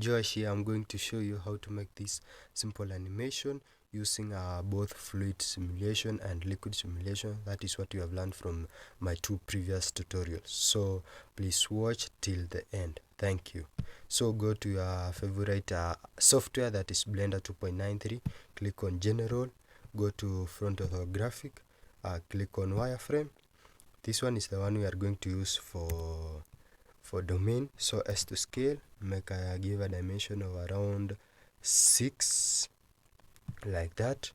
Josh here. I'm going to show you how to make this simple animation using both fluid simulation and liquid simulation. That is what you have learned from my two previous tutorials. So please watch till the end. Thank you. So go to your favorite software, that is Blender 2.93. Click on General. Go to Front Orthographic. Click on Wireframe. This one is the one we are going to use for domain. So as to scale, give a dimension of around 6, like that,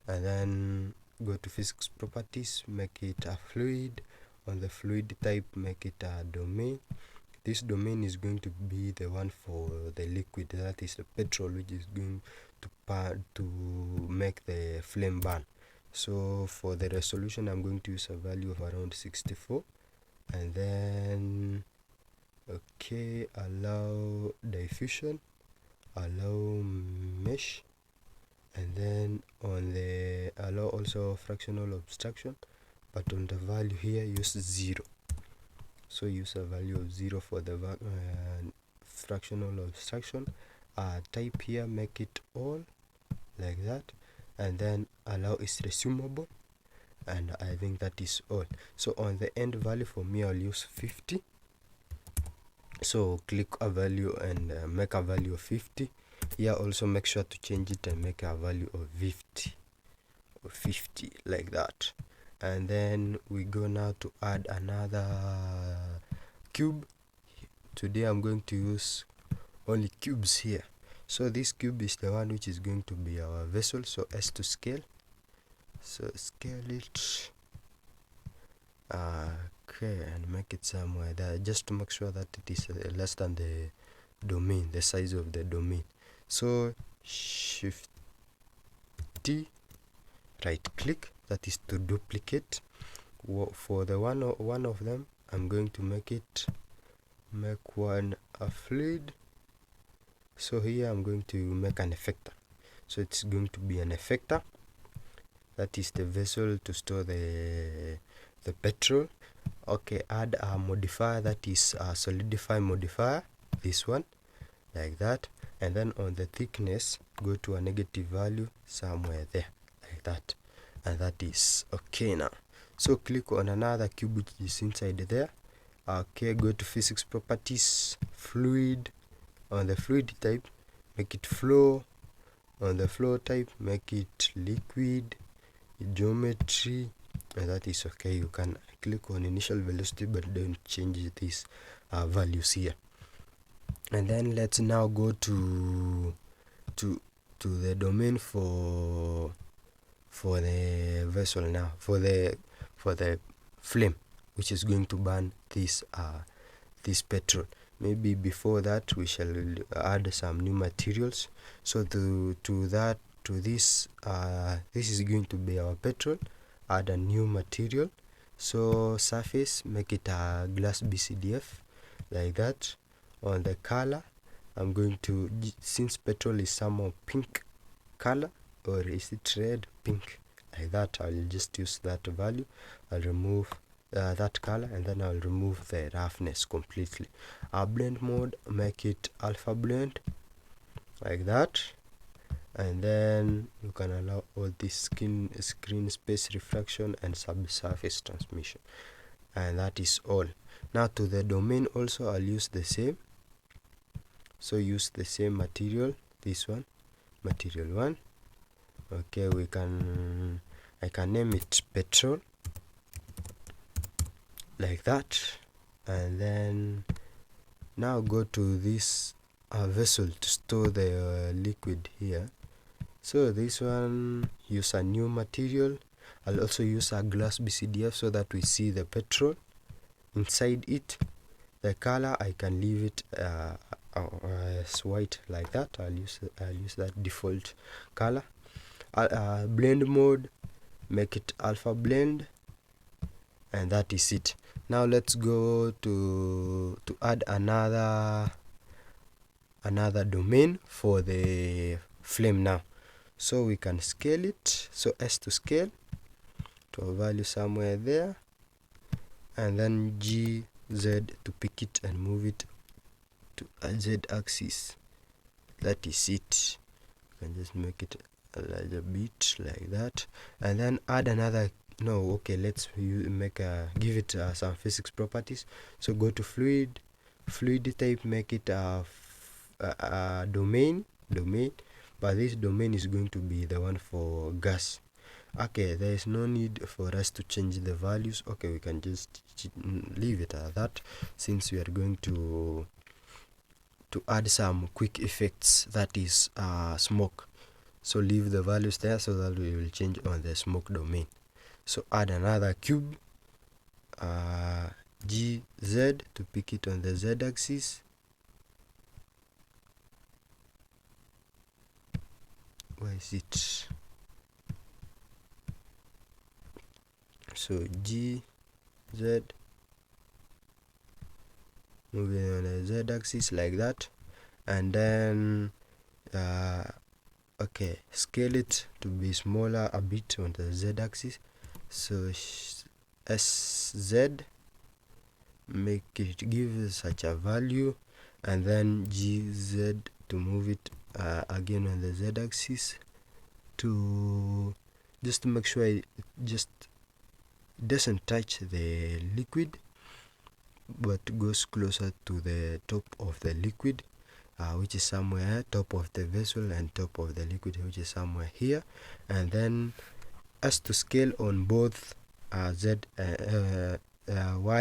and then go to physics properties, make it a fluid. On the fluid type, make it a domain. This domain is going to be the one for the liquid, that is the petrol, which is going to make the flame burn. So for the resolution, I'm going to use a value of around 64, and then okay, allow diffusion, allow mesh, and then on the allow also fractional obstruction, but on the value here use 0. So use a value of 0 for the fractional obstruction. Type here, make it all, like that, and then allow is resumable, and I think that is all. So on the end value, for me, I'll use 50. So click a value and make a value of 50. Here also make sure to change it and make a value of 50, like that. And then we go now to add another cube. Today I'm going to use only cubes here. So this cube is the one which is going to be our vessel. So S to scale. So scale it. Okay, and make it somewhere there, just to make sure that it is less than the domain, the size of the domain. So Shift T, right click, that is to duplicate. For the one of them, I'm going to make one a fluid. So here I'm going to make an effector. So it's going to be an effector, that is the vessel to store the petrol. Okay, add a modifier, that is a solidify modifier, this one, like that, and then on the thickness, go to a negative value somewhere there, like that, and that is okay. Now so click on another cube which is inside there. Okay, go to physics properties, fluid. On the fluid type, make it flow. On the flow type, make it liquid. Geometry, and that is okay. You can click on initial velocity, but don't change these values here. And then let's now go to the domain for the vessel now, for the flame which is going to burn this petrol. Maybe before that we shall add some new materials. So this is going to be our petrol. Add a new material. So surface, make it a glass BCDF, like that. On the color, I'm going to, since petrol is somehow pink color, or is it red, pink, like that, I'll just use that value. I'll remove that color, and then I'll remove the roughness completely. Blend mode, make it alpha blend, like that, and then you can allow all this screen space refraction and subsurface transmission, and that is all. Now to the domain also, I'll use the same. So use the same material, this one, material 1. Okay, I can name it petrol, like that, and then now go to this vessel to store the liquid here. So this one, use a new material. I'll also use a glass BCDF so that we see the petrol inside it. The color, I can leave it as white, like that. I'll use that default color. Blend mode, make it alpha blend, and that is it. Now let's go to add another domain for the flame now. So we can scale it. So S to scale to a value somewhere there, and then GZ to pick it and move it to a Z axis, that is it. You can just make it a larger bit like that, and then add another. No, okay, let's give it some physics properties. So go to fluid type, make it a domain, but this domain is going to be the one for gas. Okay, there is no need for us to change the values. Okay, we can just leave it at that, since we are going to add some quick effects, that is smoke. So leave the values there so that we will change on the smoke domain. So add another cube, GZ, to pick it on the Z axis. Where is it? So GZ, moving on the Z axis like that, and then okay, scale it to be smaller a bit on the Z axis. So SZ, make it give such a value, and then GZ to move it again on the Z axis, to just make sure it just doesn't touch the liquid but goes closer to the top of the liquid, which is somewhere top of the vessel, and top of the liquid, which is somewhere here. And then as to scale on both Y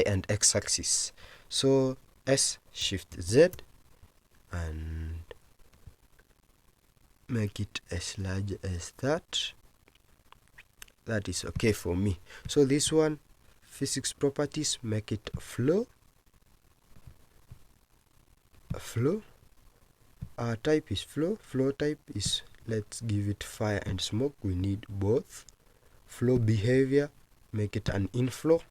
and X axis. So S shift Z and make it as large as that. That is okay for me. So this one, physics properties, make it flow. Type is flow. Flow type is, let's give it fire and smoke. We need both. Flow behavior, make it an inflow.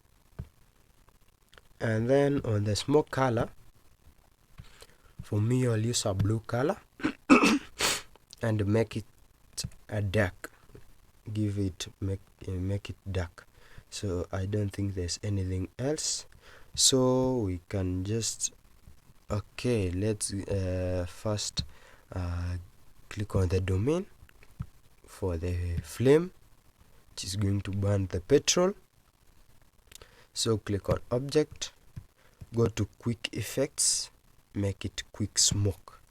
And then on the smoke color, for me I'll use a blue color and make it a dark. Make it dark. So I don't think there's anything else. So we can just, okay, let's first click on the domain for the flame, which is going to burn the petrol. So click on object, go to quick effects, make it quick smoke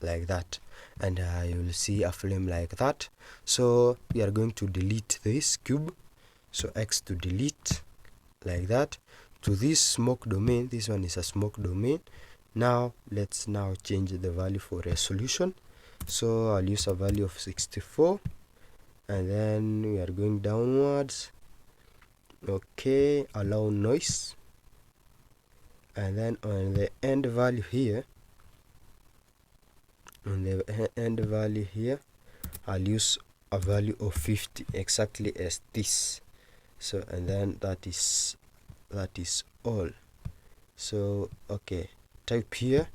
like that, and you will see a flame like that. So we are going to delete this cube, so X to delete like that. To this smoke domain, this one is a smoke domain. Now let's change the value for resolution. So I'll use a value of 64, and then we are going downwards. Okay, allow noise, and then on the end value here, I'll use a value of 50, exactly as this. So and then that is all. So okay, type here,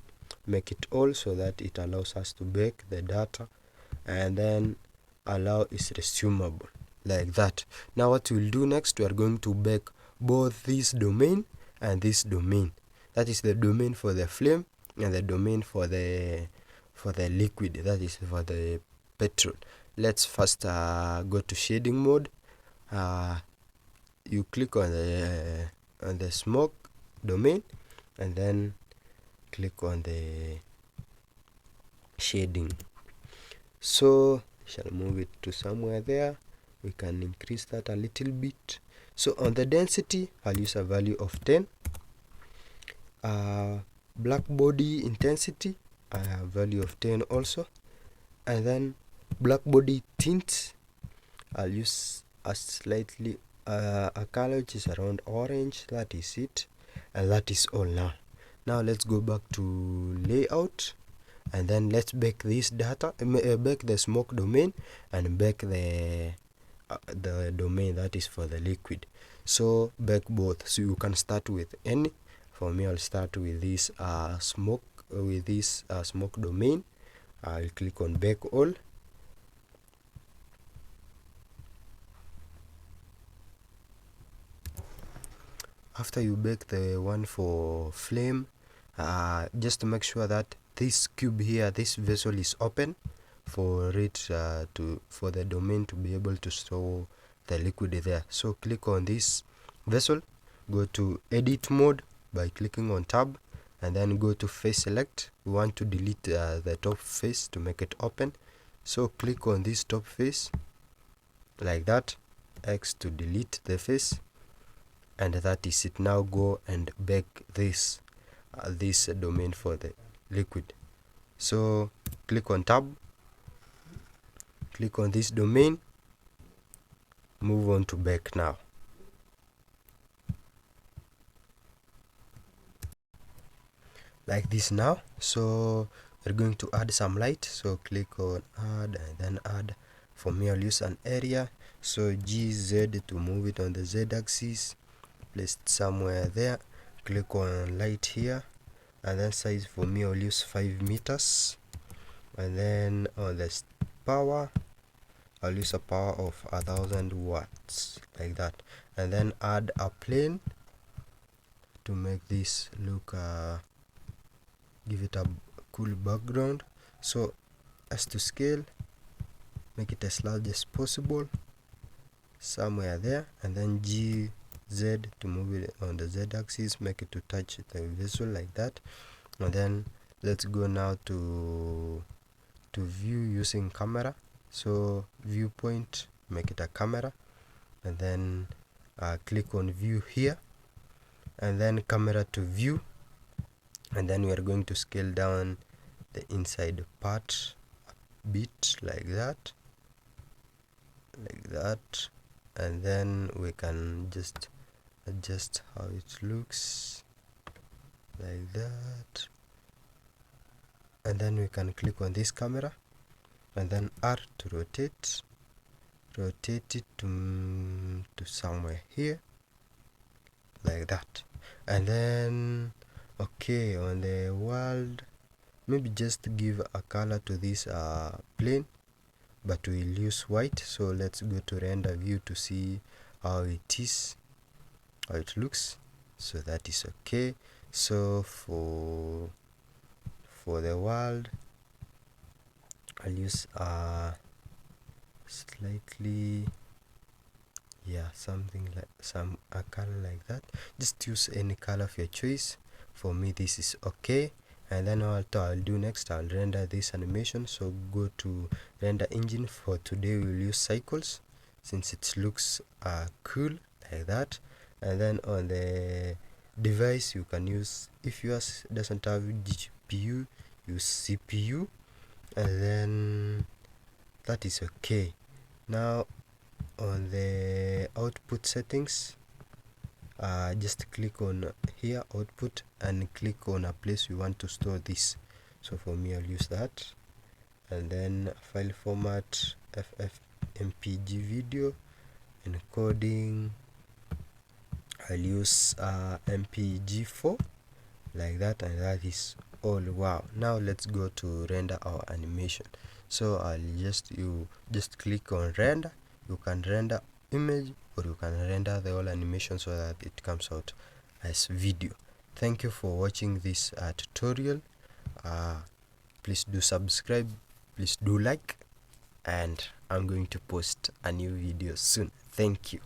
make it all, so that it allows us to bake the data, and then allow is resumable like that. Now what we'll do next, we are going to bake both this domain and this domain. That is the domain for the flame and the domain for the liquid, that is for the petrol. Let's first go to shading mode. You click on the smoke domain, and then click on the shading. So shall move it to somewhere there. We can increase that a little bit. So on the density, I'll use a value of 10. Black body intensity, I have value of 10 also. And then black body tint, I'll use a slightly a color which is around orange. That is it, and that is all. Now let's go back to layout, and then let's bake this data, bake the smoke domain, and bake the domain that is for the liquid. So bake both. So you can start with any. For me, I'll start with this smoke domain. I'll click on bake all. After you bake the one for flame, just to make sure that this cube here, this vessel is open for it for the domain to be able to store the liquid there. So click on this vessel, go to edit mode by clicking on tab, and then go to face select. We want to delete the top face to make it open, so click on this top face like that, X to delete the face, and that is it. Now go and bake this domain for the liquid. So click on tab, click on this domain, move on to bake now. Like this now. So we're going to add some light, so click on add and then add. For me, I'll use an area, so GZ to move it on the Z axis, place it somewhere there. Click on light here, and then size, for me I'll use 5 meters, and then on the power I'll use a power of 1000 watts like that, and then add a plane to make this look give it a cool background. So as to scale, make it as large as possible somewhere there, and then GZ to move it on the Z axis, make it to touch the vessel like that. And then let's go now to view using camera. So viewpoint, make it a camera, and then click on view here, and then camera to view, and then we are going to scale down the inside part a bit like that, and then we can just adjust how it looks like that, and then we can click on this camera and then R to rotate it to somewhere here like that. And then okay, on the world, maybe just give a color to this plane, but we'll use white. So let's go to render view to see how it looks. So that is okay. So for the world, I'll use slightly, yeah, something like a color like that. Just use any color of your choice. For me this is okay. And then what I'll do next, I'll render this animation. So go to render engine. For today we'll use cycles since it looks cool like that. And then on the device, you can use, if yours doesn't have GPU, use CPU, and then that is okay. Now on the output settings, just click on here output and click on a place we want to store this. So for me, I'll use that, and then file format FFmpeg video, encoding I'll use mpeg4 like that, and that is all. Wow, now let's go to render our animation. So you just click on render. You can render image, or you can render the whole animation so that it comes out as video. Thank you for watching this tutorial. Please do subscribe, please do like, and I'm going to post a new video soon. Thank you.